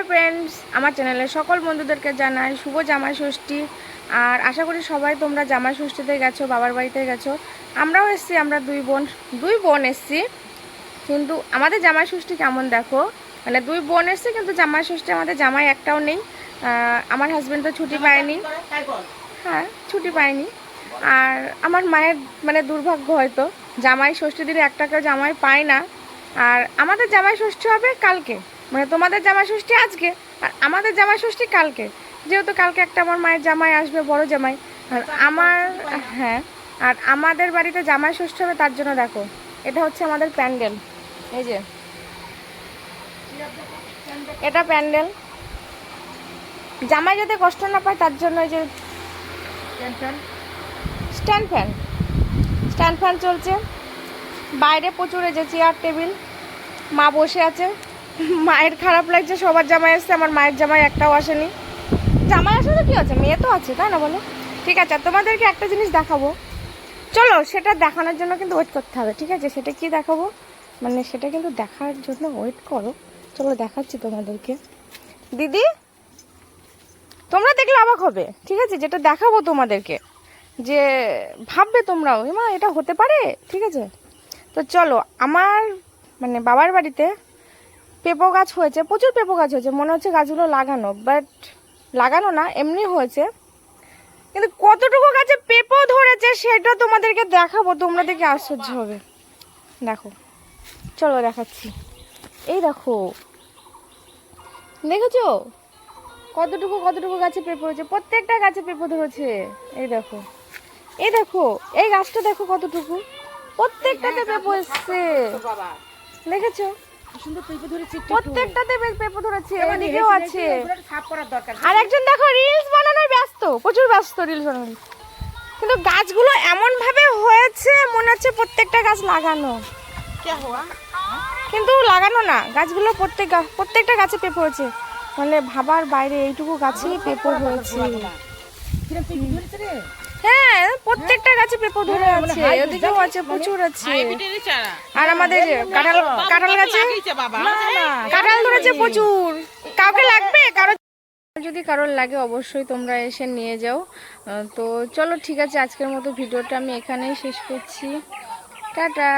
Friends, আমার চ্যানেলে সকল বন্ধুদেরকে জানাই শুভ জামাই ষষ্ঠী। আর আশা করি সবাই তোমরা জামাই ষষ্ঠীতে গেছো, বাবার বাড়িতে গেছো। আমরাও এসছি, আমরা দুই বোন এসছি। কিন্তু আমাদের জামাই ষষ্ঠী কেমন দেখো, মানে দুই বোন এসছি কিন্তু জামাই ষষ্ঠী আমাদের জামাই একটাও নেই। আমার হাজব্যান্ড তো ছুটি পায়নি, হ্যাঁ ছুটি পায়নি। আর আমার মায়ের মানে দুর্ভাগ্য, হয়তো জামাই ষষ্ঠী দিনে একটা কেউ জামাই পায় না। আর আমাদের জামাই ষষ্ঠী হবে কালকে, মানে তোমাদের জামাই ষষ্ঠী আজকে আর আমাদের জামাই ষষ্ঠী কালকে। যেহেতু কালকে একটা আমার মায়ের জামাই আসবে, বড় জামাই। আর হ্যাঁ, আর আমাদের বাড়িতে জামাই ষষ্ঠী হবে, তার জন্য দেখো এটা হচ্ছে আমাদের প্যান্ডেল। এই যে এটা প্যান্ডেল, জামাই যাতে কষ্ট না পায় তার জন্য। এই যে স্ট্যান্ড ফ্যান চলছে, বাইরে প্রচুর এই যে চেয়ার টেবিল, মা বসে আছে। মায়ের খারাপ লাগছে, সবার জামাই আসছে, আমার মায়ের জামাই একটাও আসেনি। জামাই আসলে কি আছে, মেয়ে তো আছে, তাই না বলো? ঠিক আছে, তোমাদেরকে একটা জিনিস দেখাবো, চলো সেটা দেখানোর জন্য কিন্তু ওয়েট করতে হবে, ঠিক আছে? সেটা কি দেখাবো, মানে সেটা কিন্তু দেখার জন্য ওয়েট করো। চলো দেখাচ্ছি তোমাদেরকে। দিদি, তোমরা দেখলে অবাক হবে, ঠিক আছে? যেটা দেখাবো তোমাদেরকে, যে ভাববে তোমরাও মা এটা হতে পারে, ঠিক আছে? তো চলো, আমার মানে বাবার বাড়িতে পেঁপো গাছ হয়েছে, প্রচুর পেঁপো গাছ হয়েছে, মনে হচ্ছে গাছগুলো লাগানো, বাট লাগানো না, এমনি হয়েছে। কিন্তু কতটুকু গাছে পেঁপো ধরেছে সেটা তোমাদেরকে দেখাবো, তোমরা দেখে আশ্চর্য হবে। দেখো, চলো দেখাচ্ছি। এই দেখো, দেখেছো কতটুকু গাছে পেঁপো হয়েছে, প্রত্যেকটা গাছে পেঁপো ধরেছে। এই দেখো, এই গাছটা দেখো কতটুকু, প্রত্যেকটাতে পেঁপো এসছে, দেখেছো? প্রত্যেকটাতে পেঁপো ধরেছে, এদিকেও আছে। আর একজন দেখো রিলস বানানোর ব্যস্ত, প্রচুর ব্যস্ত রিলস বানানো। কিন্তু গাছগুলো এমন ভাবে হয়েছে মনে হচ্ছে প্রত্যেকটা গাছ লাগানো, কিন্তু লাগানো না। গাছগুলো প্রত্যেকটা গাছে পেঁপো হয়েছে, মানে ভাবার বাইরে। এইটুকু গাছেই পেঁপো হয়েছে, হ্যাঁ প্রত্যেকটা গাছে পেঁপো ধরে আছে, ওদিকেও আছে, প্রচুর আছে। আর আমাদের কাঁঠাল গাছে কাঁঠাল ধরেছে প্রচুর। কাউকে লাগবে? যদি কারোর লাগে অবশ্যই তোমরা এসে নিয়ে যাও। তো চলো ঠিক আছে, আজকের মতো ভিডিওটা আমি এখানেই শেষ করছি। টাটা।